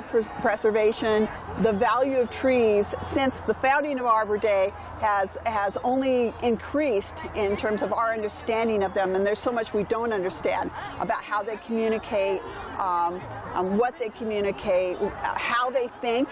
preservation, the value of trees since the founding of Arbor Day has only increased in terms of our understanding of them, and there's so much we don't understand about how they communicate, what they communicate, how they think.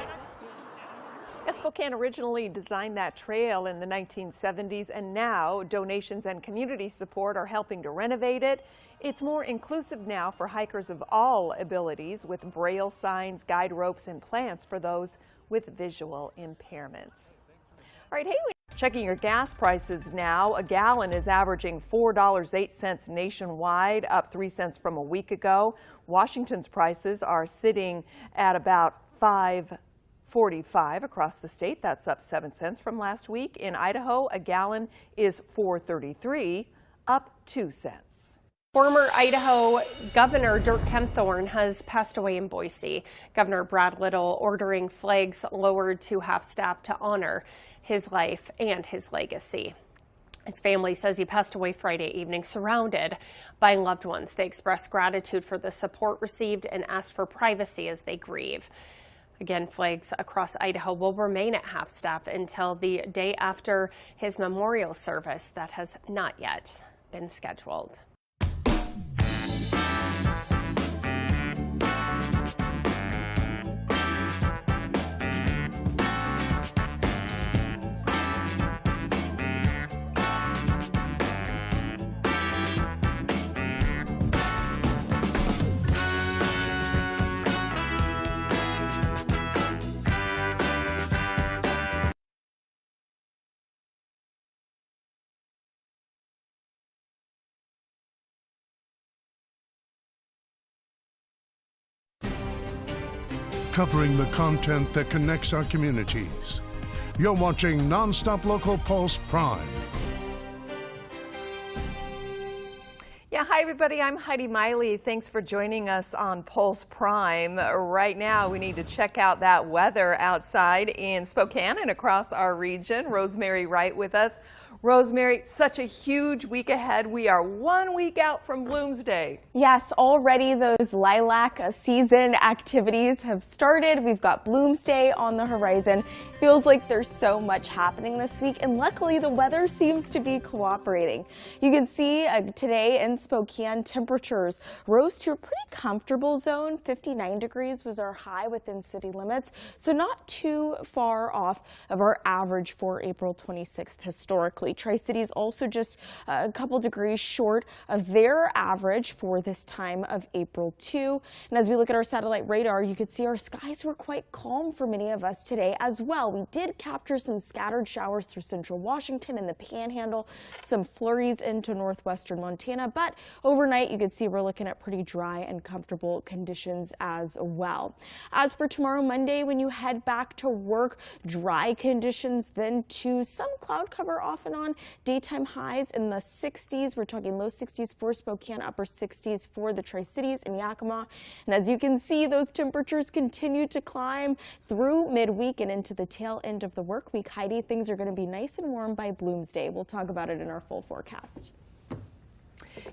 Spokane originally designed that trail in the 1970s, and now donations and community support are helping to renovate it. It's more inclusive now for hikers of all abilities, with braille signs, guide ropes, and plants for those with visual impairments. All right, hey, checking your gas prices now. A gallon is averaging $4.08 nationwide, up 3 cents from a week ago. Washington's prices are sitting at about $5.45 across the state. That's up 7 cents from last week. In Idaho, a gallon is $4.33, up 2 cents. Former Idaho Governor Dirk Kempthorne has passed away in Boise. Governor Brad Little ordering flags lowered to half-staff to honor his life and his legacy. His family says he passed away Friday evening surrounded by loved ones. They expressed gratitude for the support received and asked for privacy as they grieve. Again, flags across Idaho will remain at half-staff until the day after his memorial service that has not yet been scheduled. Covering the content that connects our communities. You're watching NonStop Local Pulse Prime. Yeah, hi everybody, I'm Heidi Miley. Thanks for joining us on Pulse Prime. Right now we need to check out that weather outside in Spokane and across our region. Rosemary Wright with us. Rosemary, such a huge week ahead. We are 1 week out from Bloomsday. Yes, already those lilac season activities have started. We've got Bloomsday on the horizon. Feels like there's so much happening this week, and luckily the weather seems to be cooperating. You can see today in Spokane, temperatures rose to a pretty comfortable zone. 59 degrees was our high within city limits, so not too far off of our average for April 26th historically. Tri-Cities also just a couple degrees short of their average for this time of April too. And as we look at our satellite radar, you could see our skies were quite calm for many of us today as well. We did capture some scattered showers through central Washington and the Panhandle, some flurries into northwestern Montana, but overnight you could see we're looking at pretty dry and comfortable conditions as well. As for tomorrow, Monday, when you head back to work, dry conditions, then to some cloud cover off and on. Daytime highs in the 60s. We're talking low 60s for Spokane, upper 60s for the Tri-Cities and Yakima. And as you can see, those temperatures continue to climb through midweek and into the tail end of the work week. Heidi, things are going to be nice and warm by Bloomsday. We'll talk about it in our full forecast.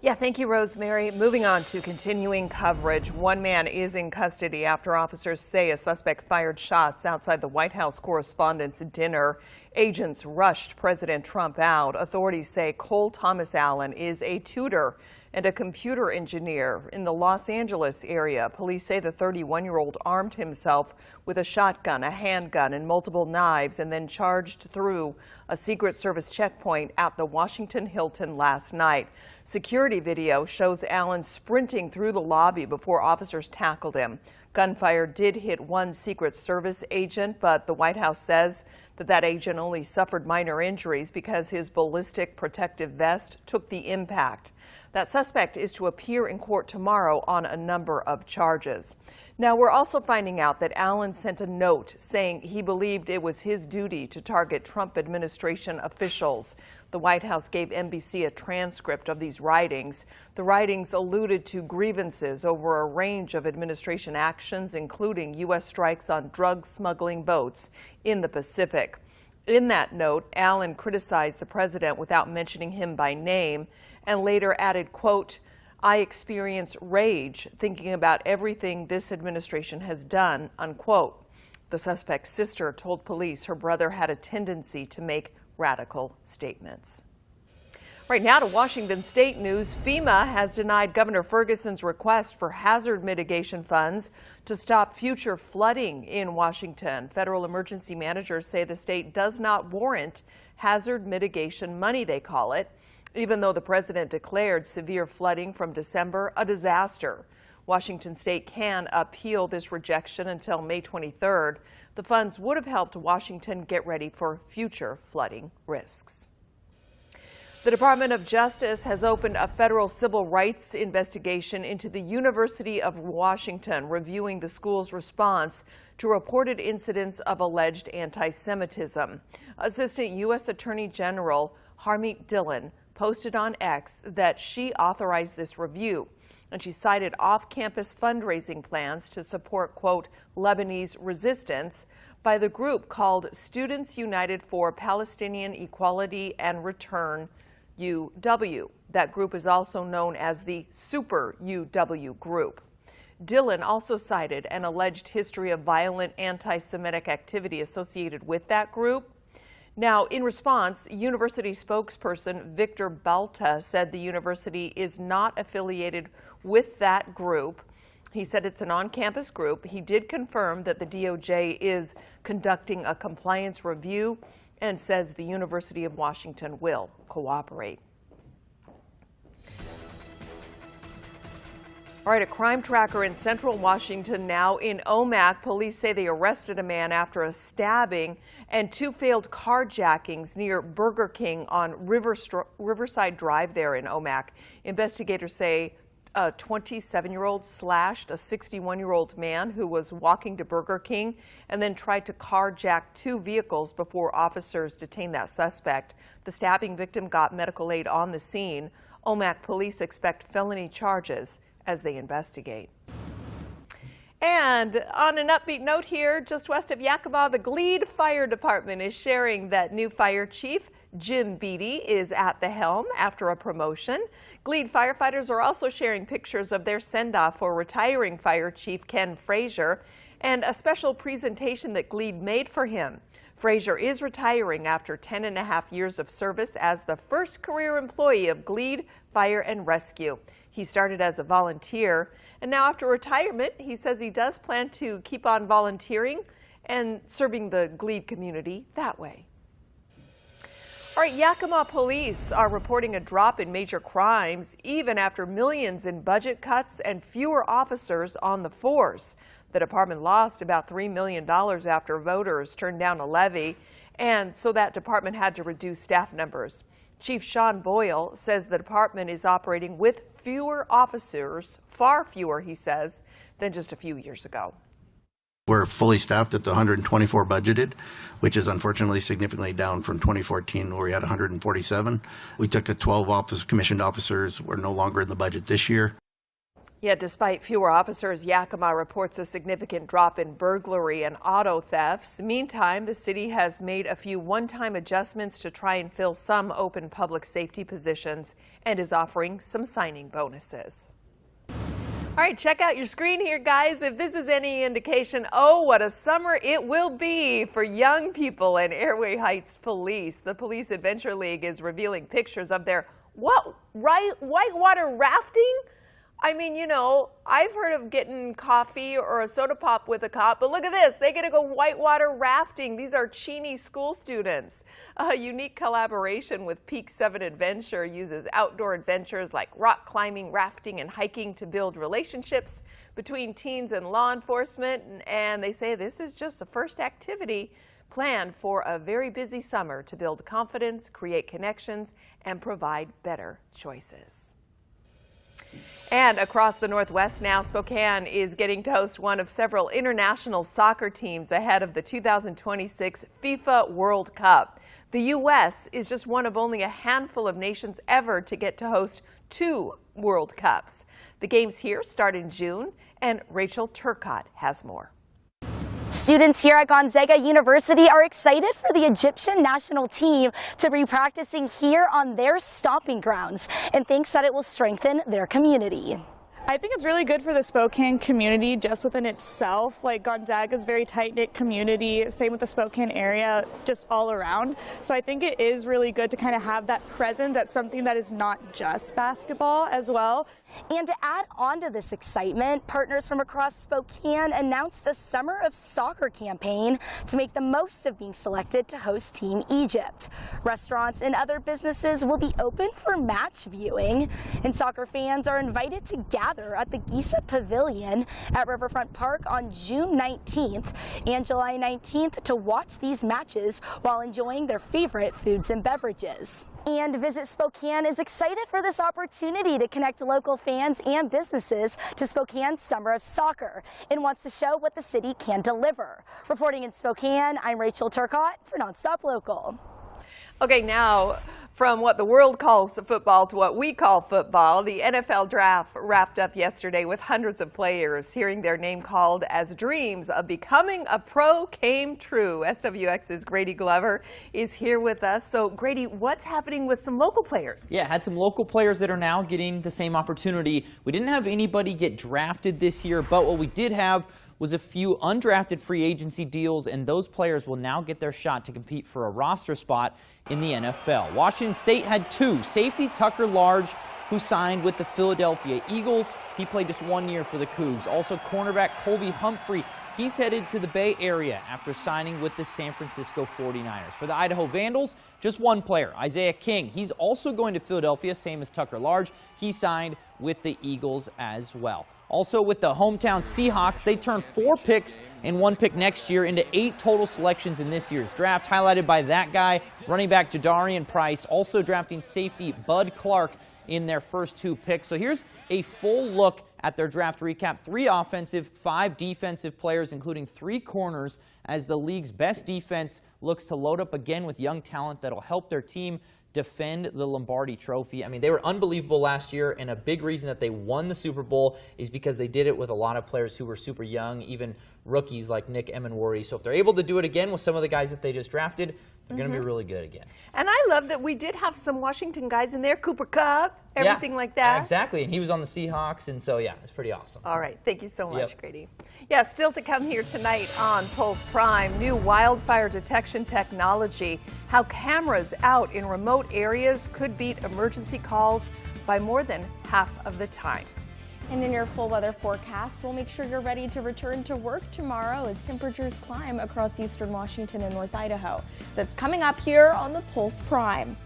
Yeah, thank you, Rosemary. Moving on to continuing coverage. One man is in custody after officers say a suspect fired shots outside the White House Correspondents' Dinner. Agents rushed President Trump out. Authorities say Cole Thomas Allen is a tutor and a computer engineer in the Los Angeles area. Police say the 31-year-old armed himself with a shotgun, a handgun, and multiple knives, and then charged through a Secret Service checkpoint at the Washington Hilton last night. Security video shows Allen sprinting through the lobby before officers tackled him. Gunfire did hit one Secret Service agent, but the White House says that agent only suffered minor injuries because his ballistic protective vest took the impact. That suspect is to appear in court tomorrow on a number of charges. Now, we're also finding out that Allen sent a note saying he believed it was his duty to target Trump administration officials. The White House gave NBC a transcript of these writings. The writings alluded to grievances over a range of administration actions, including U.S. strikes on drug smuggling boats in the Pacific. In that note, Allen criticized the president without mentioning him by name and later added, quote, I experience rage thinking about everything this administration has done, unquote. The suspect's sister told police her brother had a tendency to make radical statements. Right now to Washington State news. FEMA has denied Governor Ferguson's request for hazard mitigation funds to stop future flooding in Washington. Federal emergency managers say the state does not warrant hazard mitigation money, they call it, even though the president declared severe flooding from December a disaster. Washington State can appeal this rejection until May 23rd. The funds would have helped Washington get ready for future flooding risks. The Department of Justice has opened a federal civil rights investigation into the University of Washington, reviewing the school's response to reported incidents of alleged anti-Semitism. Assistant U.S. Attorney General Harmeet Dillon posted on X that she authorized this review, and she cited off-campus fundraising plans to support, quote, Lebanese resistance by the group called Students United for Palestinian Equality and Return, UW. That group is also known as the Super UW group. Dillon also cited an alleged history of violent anti-Semitic activity associated with that group. Now, in response, university spokesperson Victor Balta said the university is not affiliated with that group. He said it's an on-campus group. He did confirm that the DOJ is conducting a compliance review and says the University of Washington will cooperate. All right, a crime tracker in central Washington now in Omak. Police say they arrested a man after a stabbing and 2 failed carjackings near Burger King on Riverside Drive there in Omak. Investigators say a 27-year-old slashed a 61-year-old man who was walking to Burger King and then tried to carjack 2 vehicles before officers detained that suspect. The stabbing victim got medical aid on the scene. Omak police expect felony charges as they investigate. And on an upbeat note here, just west of Yakima, the Glebe Fire Department is sharing that new fire chief, Jim Beatty, is at the helm after a promotion. Glebe firefighters are also sharing pictures of their send-off for retiring Fire Chief Ken Frazier and a special presentation that Glebe made for him. Frazier is retiring after 10.5 years of service as the first career employee of Glebe Fire and Rescue. He started as a volunteer, and now after retirement, he says he does plan to keep on volunteering and serving the Glebe community that way. All right, Yakima police are reporting a drop in major crimes even after millions in budget cuts and fewer officers on the force. The department lost about $3 million after voters turned down a levy, and so that department had to reduce staff numbers. Chief Sean Boyle says the department is operating with fewer officers, far fewer, he says, than just a few years ago. We're fully staffed at the 124 budgeted, which is unfortunately significantly down from 2014 where we had 147. We took a 12 commissioned officers. We're no longer in the budget this year. Yet despite fewer officers, Yakima reports a significant drop in burglary and auto thefts. Meantime, the city has made a few one-time adjustments to try and fill some open public safety positions and is offering some signing bonuses. All right, check out your screen here, guys. If this is any indication, oh, what a summer it will be for young people and Airway Heights Police. The Police Adventure League is revealing pictures of their whitewater rafting. I mean, you know, I've heard of getting coffee or a soda pop with a cop, but look at this. They get to go whitewater rafting. These are Cheney school students. A unique collaboration with Peak 7 Adventure uses outdoor adventures like rock climbing, rafting, and hiking to build relationships between teens and law enforcement. And they say this is just the first activity planned for a very busy summer to build confidence, create connections, and provide better choices. And across the Northwest now, Spokane is getting to host one of several international soccer teams ahead of the 2026 FIFA World Cup. The U.S. is just one of only a handful of nations ever to get to host 2 World Cups. The games here start in June, and Rachel Turcotte has more. Students here at Gonzaga University are excited for the Egyptian national team to be practicing here on their stomping grounds and thinks that it will strengthen their community. I think it's really good for the Spokane community just within itself. Like Gonzaga is a very tight-knit community, same with the Spokane area, just all around. So I think it is really good to kind of have that presence at something that is not just basketball as well. And to add on to this excitement, partners from across Spokane announced a Summer of Soccer campaign to make the most of being selected to host Team Egypt. Restaurants and other businesses will be open for match viewing, and soccer fans are invited to gather at the Giza Pavilion at Riverfront Park on June 19th and July 19th to watch these matches while enjoying their favorite foods and beverages. And Visit Spokane is excited for this opportunity to connect local fans and businesses to Spokane's Summer of Soccer and wants to show what the city can deliver. Reporting in Spokane, I'm Rachel Turcott for NonStop Local. Okay, now from what the world calls football to what we call football, the NFL draft wrapped up yesterday with hundreds of players hearing their name called as dreams of becoming a pro came true. SWX's Grady Glover is here with us. So Grady, what's happening with some local players? Yeah, had some local players that are now getting the same opportunity. We didn't have anybody get drafted this year, but what we did have was a few undrafted free agency deals, and those players will now get their shot to compete for a roster spot in the NFL. Washington State had two. Safety Tucker Large, who signed with the Philadelphia Eagles. He played just 1 year for the Cougs. Also, cornerback Colby Humphrey. He's headed to the Bay Area after signing with the San Francisco 49ers. For the Idaho Vandals, just one player, Isaiah King. He's also going to Philadelphia, same as Tucker Large. He signed with the Eagles as well. Also with the hometown Seahawks, they turned 4 picks and 1 pick next year into 8 total selections in this year's draft, highlighted by that guy, running back Jadarian Price, also drafting safety Bud Clark in their first 2 picks. So here's a full look at their draft recap. 3 offensive, 5 defensive players, including 3 corners, as the league's best defense looks to load up again with young talent that'll help their team defend the Lombardi Trophy. I mean, they were unbelievable last year, and a big reason that they won the Super Bowl is because they did it with a lot of players who were super young, even rookies like Nick Emenworthy. So if they're able to do it again with some of the guys that they just drafted, they're going to be really good again. And I love that we did have some Washington guys in there, Cooper Kupp, everything like that. Exactly, and he was on the Seahawks, and so yeah, it's pretty awesome. All right, thank you so much, Grady. Yeah, still to come here tonight on Pulse Prime, new wildfire detection technology, how cameras out in remote areas could beat emergency calls by more than half of the time. And in your full weather forecast, we'll make sure you're ready to return to work tomorrow as temperatures climb across eastern Washington and North Idaho. That's coming up here on the Pulse Prime.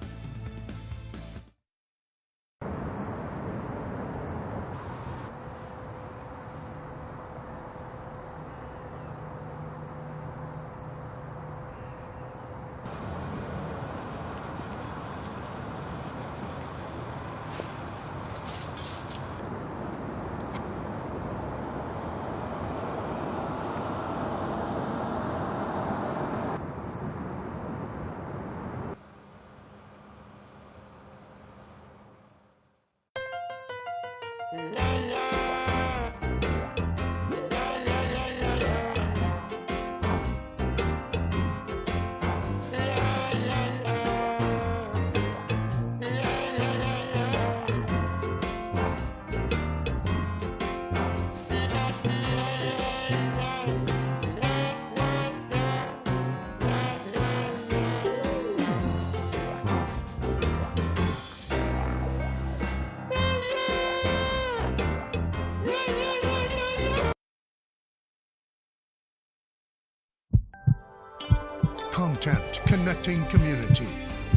Content connecting community.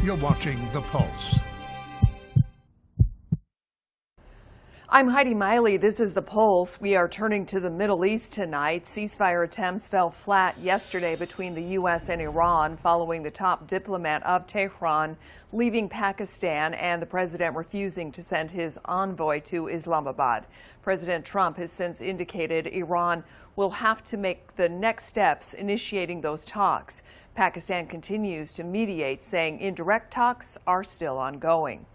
You're watching The Pulse. I'm Heidi Miley. This is The Pulse. We are turning to the Middle East tonight. Ceasefire attempts fell flat yesterday between the U.S. and Iran following the top diplomat of Tehran leaving Pakistan and the president refusing to send his envoy to Islamabad. President Trump has since indicated Iran will have to make the next steps initiating those talks. Pakistan continues to mediate, saying indirect talks are still ongoing.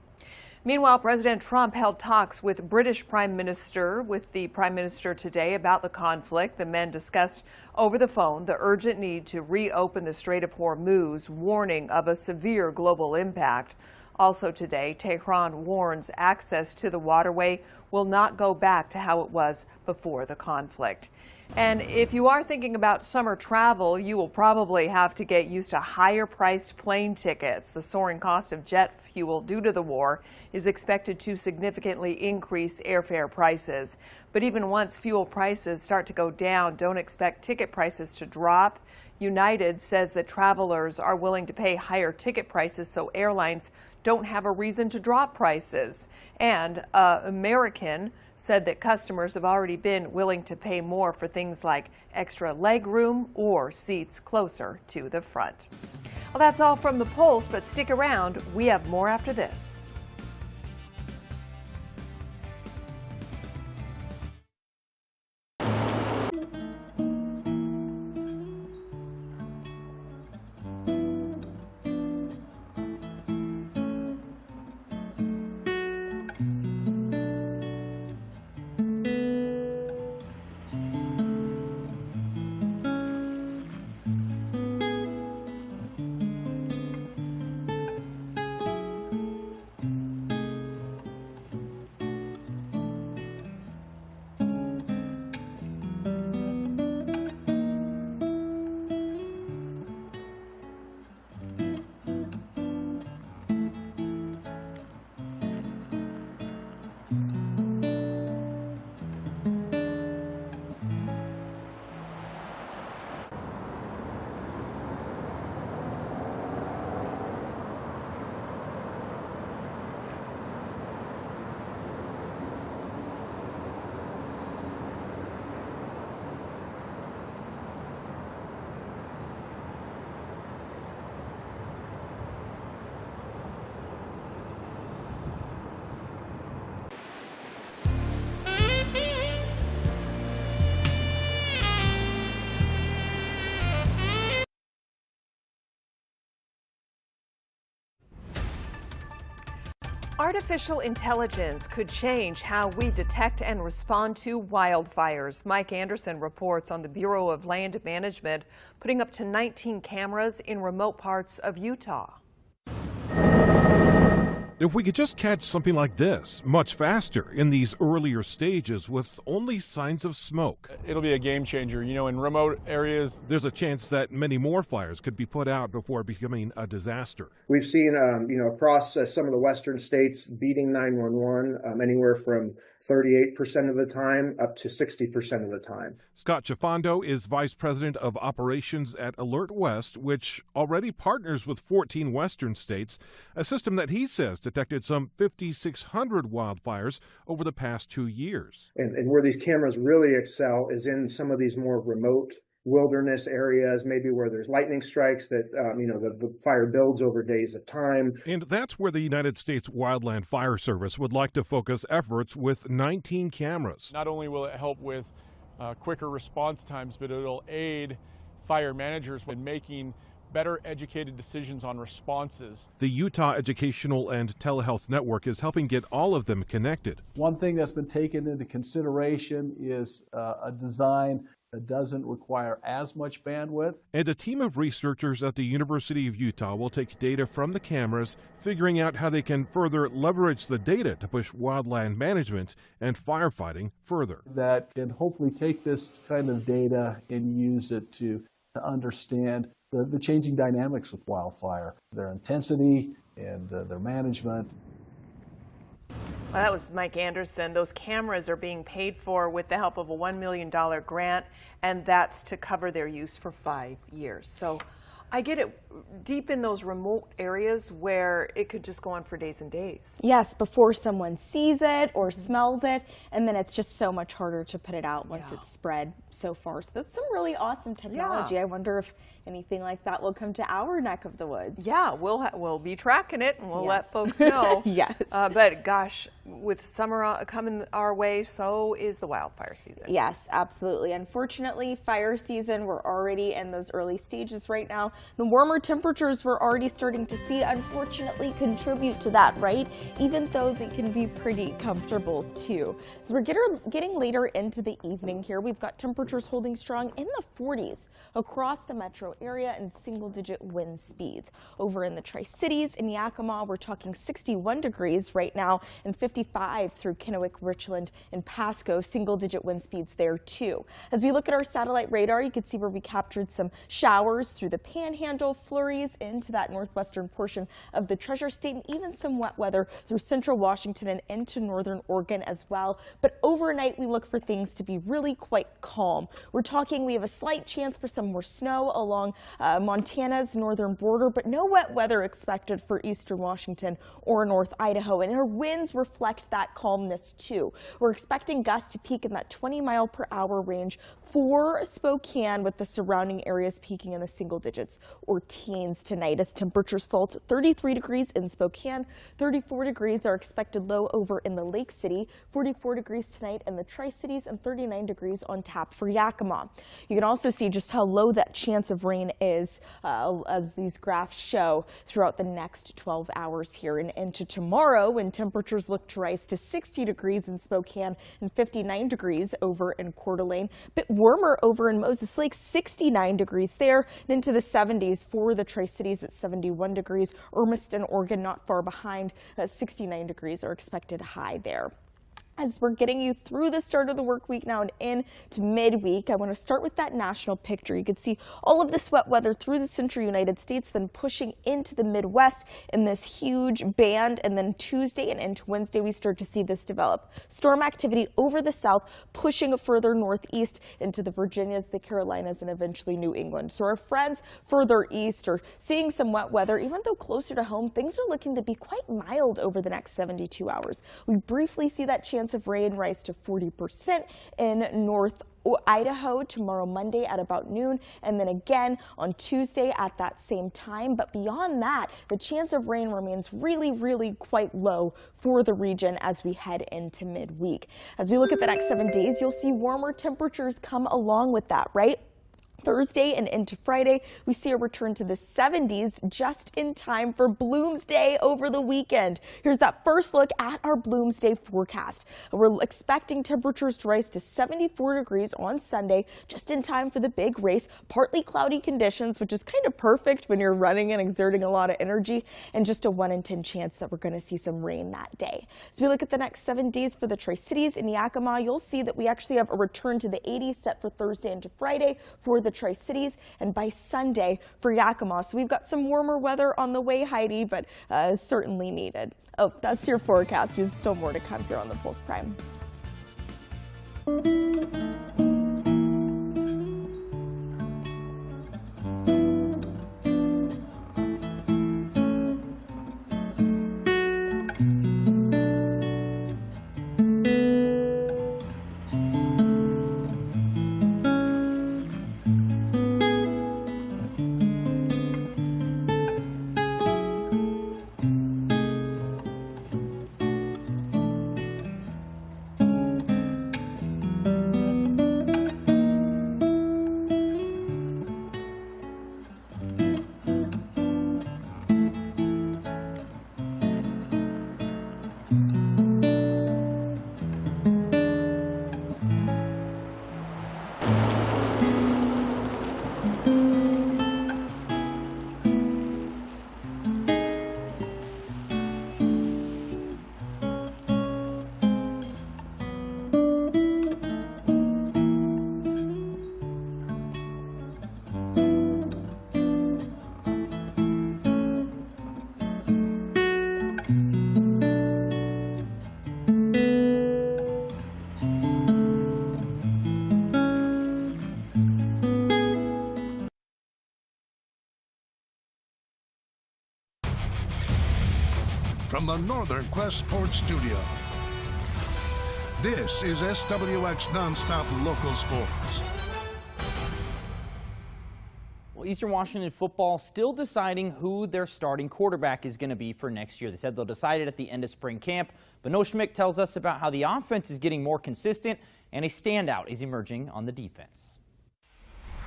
Meanwhile, President Trump held talks with the Prime Minister today about the conflict. The men discussed over the phone the urgent need to reopen the Strait of Hormuz, warning of a severe global impact. Also today, Tehran warns access to the waterway will not go back to how it was before the conflict. And if you are thinking about summer travel, you will probably have to get used to higher-priced plane tickets. The soaring cost of jet fuel due to the war is expected to significantly increase airfare prices. But even once fuel prices start to go down, don't expect ticket prices to drop. United says that travelers are willing to pay higher ticket prices so airlines don't have a reason to drop prices. And American said that customers have already been willing to pay more for things like extra leg room or seats closer to the front. Well, that's all from the Pulse, but stick around. We have more after this. Artificial intelligence could change how we detect and respond to wildfires. Mike Anderson reports on the Bureau of Land Management putting up to 19 cameras in remote parts of Utah. If we could just catch something like this much faster in these earlier stages with only signs of smoke. It'll be a game changer. You know, in remote areas, there's a chance that many more fires could be put out before becoming a disaster. We've seen, across some of the western states beating 911 anywhere from 38% of the time up to 60% of the time. Scott Chifando is Vice President of Operations at Alert West, which already partners with 14 western states, a system that he says detected some 5,600 wildfires over the past 2 years. And where these cameras really excel is in some of these more remote wilderness areas, maybe where there's lightning strikes that, the fire builds over days of time. And that's where the United States Wildland Fire Service would like to focus efforts with 19 cameras. not only will it help with quicker response times, but it'll aid fire managers in making better educated decisions on responses. The Utah Educational and Telehealth Network is helping get all of them connected. One thing that's been taken into consideration is a design that doesn't require as much bandwidth. And a team of researchers at the University of Utah will take data from the cameras, figuring out how they can further leverage the data to push wildland management and firefighting further. That can hopefully take this kind of data and use it to understand the changing dynamics with wildfire, their intensity and their management. Well, that was Mike Anderson. Those cameras are being paid for with the help of a $1 million grant, and that's to cover their use for 5 years. So I get it, deep in those remote areas where it could just go on for days and days. Yes, before someone sees it or smells it, and then it's just so much harder to put it out once it's spread so far. So that's some really awesome technology. Yeah. I wonder if anything like that will come to our neck of the woods. Yeah, we'll be tracking it, and we'll let folks know. Yes. But gosh, with summer coming our way, so is the wildfire season. Yes, absolutely. Unfortunately, fire season, we're already in those early stages right now. The warmer temperatures we're already starting to see unfortunately contribute to that, right? Even though they can be pretty comfortable too. As we're getting later into the evening here, we've got temperatures holding strong in the 40s across the metro area and single-digit wind speeds. Over in the Tri-Cities in Yakima, we're talking 61 degrees right now and 55 through Kennewick, Richland, and Pasco. Single-digit wind speeds there too. As we look at our satellite radar, you can see where we captured some showers through the Panhandle, flurries into that northwestern portion of the Treasure State, and even some wet weather through central Washington and into northern Oregon as well. But overnight, we look for things to be really quite calm. We're talking we have a slight chance for some more snow along Montana's northern border, but no wet weather expected for eastern Washington or North Idaho. And our winds reflect that calmness too. We're expecting gusts to peak in that 20-mile-per-hour range for Spokane, with the surrounding areas peaking in the single digits or teens tonight as temperatures fall to 33 degrees in Spokane. 34 degrees are expected low over in the Lake City, 44 degrees tonight in the Tri-Cities, and 39 degrees on tap for Yakima. You can also see just how low that chance of rain is as these graphs show throughout the next 12 hours here and into tomorrow, when temperatures look to rise to 60 degrees in Spokane and 59 degrees over in Coeur d'Alene. Bit warmer over in Moses Lake, 69 degrees there, and into the 70s for the Tri-Cities at 71 degrees. Hermiston, Oregon, not far behind, 69 degrees are expected high there. As we're getting you through the start of the work week now and into midweek, I want to start with that national picture. You can see all of this wet weather through the central United States, then pushing into the Midwest in this huge band. And then Tuesday and into Wednesday, we start to see this develop. Storm activity over the south, pushing further northeast into the Virginias, the Carolinas, and eventually New England. So our friends further east are seeing some wet weather. Even though closer to home, things are looking to be quite mild over the next 72 hours. We briefly see that chance of rain rise to 40% in North Idaho tomorrow Monday at about noon, and then again on Tuesday at that same time. But beyond that, the chance of rain remains really quite low for the region as we head into midweek. As we look at the next 7 days, you'll see warmer temperatures come along with that, right? Thursday and into Friday, we see a return to the 70s just in time for Bloomsday over the weekend. Here's that first look at our Bloomsday forecast. We're expecting temperatures to rise to 74 degrees on Sunday, just in time for the big race. Partly cloudy conditions, which is kind of perfect when you're running and exerting a lot of energy, and just a 1 in 10 chance that we're going to see some rain that day. As we look at the next 7 days for the Tri-Cities in Yakima, you'll see that we actually have a return to the 80s set for Thursday into Friday for the Tri-Cities, and by Sunday for Yakima. So we've got some warmer weather on the way, Heidi, but certainly needed. Oh, that's your forecast. There's still more to come here on the Pulse Prime. From the Northern Quest Sports Studio, this is SWX NonStop Local Sports. Well, Eastern Washington football still deciding who their starting quarterback is going to be for next year. They said they'll decide it at the end of spring camp. But Noah Schmick tells us about how the offense is getting more consistent and a standout is emerging on the defense.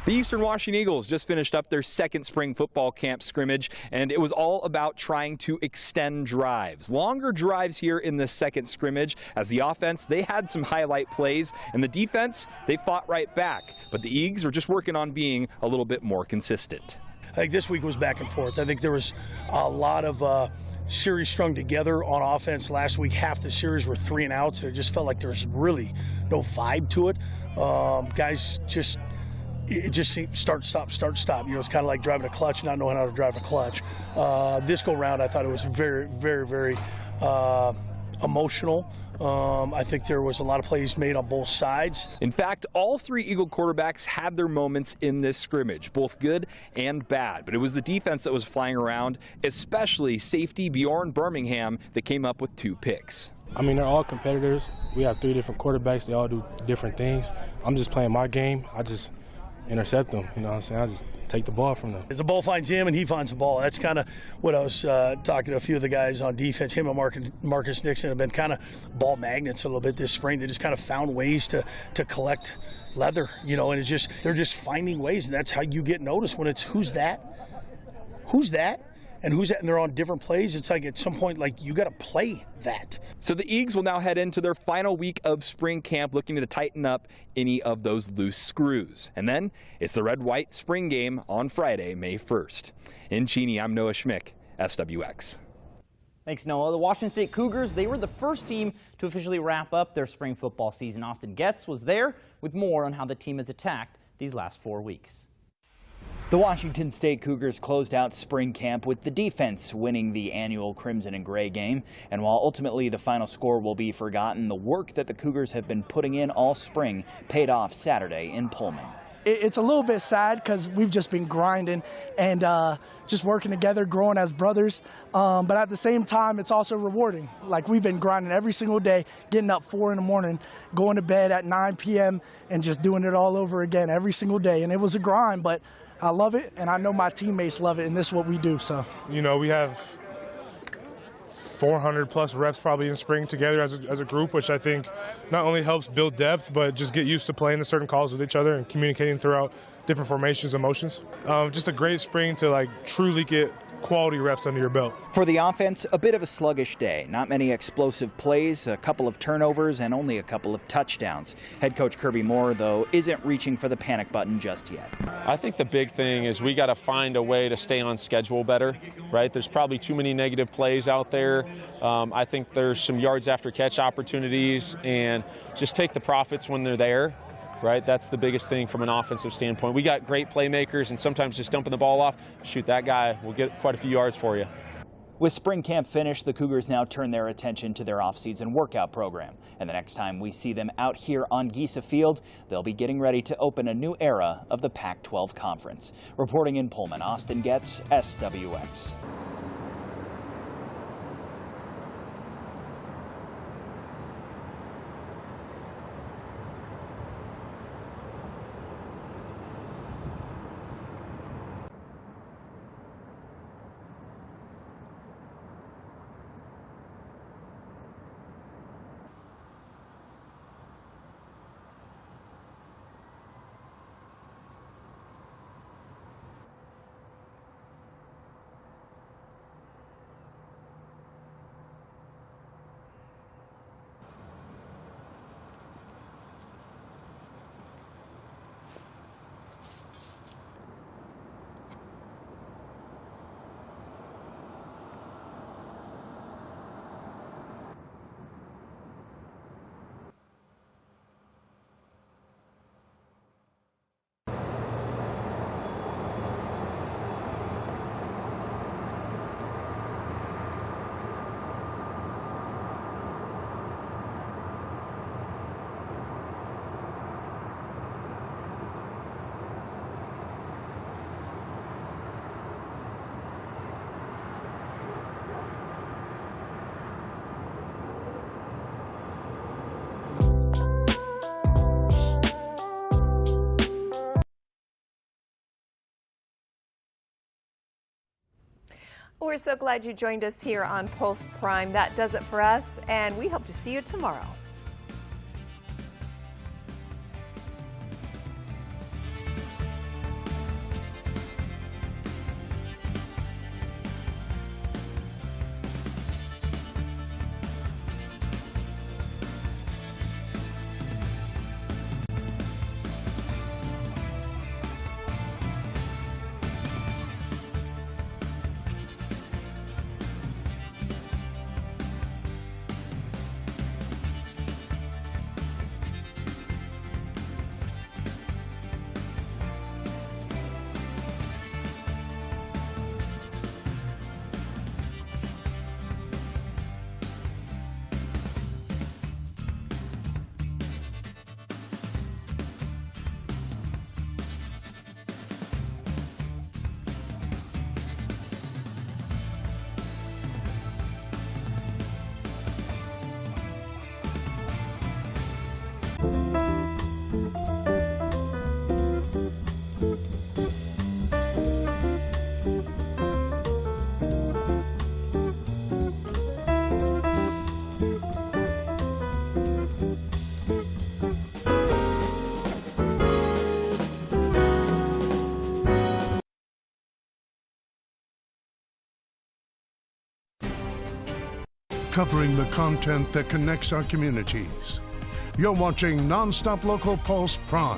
The Eastern Washington Eagles just finished up their second spring football camp scrimmage, and it was all about trying to extend drives. Longer drives here in the second scrimmage. As the offense, they had some highlight plays, and the defense, they fought right back. But the Eags are just working on being a little bit more consistent. I think this week was back and forth. I think there was a lot of series strung together on offense. Last week, half the series were 3 and outs, and it just felt like there was really no vibe to it. Guys it just seemed start, stop. You know, it's kind of like driving a clutch, not knowing how to drive a clutch. This go round, I thought it was very, very, very emotional. I think there was a lot of plays made on both sides. In fact, all 3 Eagle quarterbacks had their moments in this scrimmage, both good and bad. But it was the defense that was flying around, especially safety Bjorn Birmingham, that came up with 2 picks. I mean, they're all competitors. We have 3 different quarterbacks. They all do different things. I'm just playing my game. I just intercept them, you know what I'm saying? I just take the ball from them. As the ball finds him and he finds the ball, that's kind of what I was talking to a few of the guys on defense. Him and Marcus Nixon have been kind of ball magnets a little bit this spring. They just kind of found ways to collect leather, you know, and it's just they're just finding ways, and that's how you get noticed when it's who's that, and who's that, and they're on different plays. It's like at some point, like, you got to play that. So the Eags will now head into their final week of spring camp, looking to tighten up any of those loose screws. And then it's the red-white spring game on Friday, May 1st. In Cheney, I'm Noah Schmick, SWX. Thanks, Noah. The Washington State Cougars, they were the first team to officially wrap up their spring football season. Austin Getz was there with more on how the team has attacked these last 4 weeks. The Washington State Cougars closed out spring camp with the defense winning the annual Crimson and Gray game. And while ultimately the final score will be forgotten, the work that the Cougars have been putting in all spring paid off Saturday in Pullman. It's a little bit sad because we've just been grinding and just working together, growing as brothers. But at the same time, it's also rewarding. Like, we've been grinding every single day, getting up 4 in the morning, going to bed at 9 p.m. and just doing it all over again every single day. And it was a grind, but I love it, and I know my teammates love it, and this is what we do. So, you know, we have 400 plus reps probably in spring together as a group, which I think not only helps build depth, but just get used to playing the certain calls with each other and communicating throughout different formations and motions. Just a great spring to, like, truly get quality reps under your belt. For the offense, a bit of a sluggish day. Not many explosive plays, a couple of turnovers, and only a couple of touchdowns. Head coach Kirby Moore, though, isn't reaching for the panic button just yet. I think the big thing is we got to find a way to stay on schedule better, right? There's probably too many negative plays out there. I think there's some yards after catch opportunities, and just take the profits when they're there. Right, that's the biggest thing from an offensive standpoint. We got great playmakers, and sometimes just dumping the ball off, shoot that guy, we'll get quite a few yards for you. With spring camp finished, the Cougars now turn their attention to their off-season workout program. And the next time we see them out here on Giesa Field, they'll be getting ready to open a new era of the Pac-12 Conference. Reporting in Pullman, Austin Getz, SWX. We're so glad you joined us here on Pulse Prime. That does it for us, and we hope to see you tomorrow. covering the content that connects our communities. You're watching NonStop Local Pulse Prime.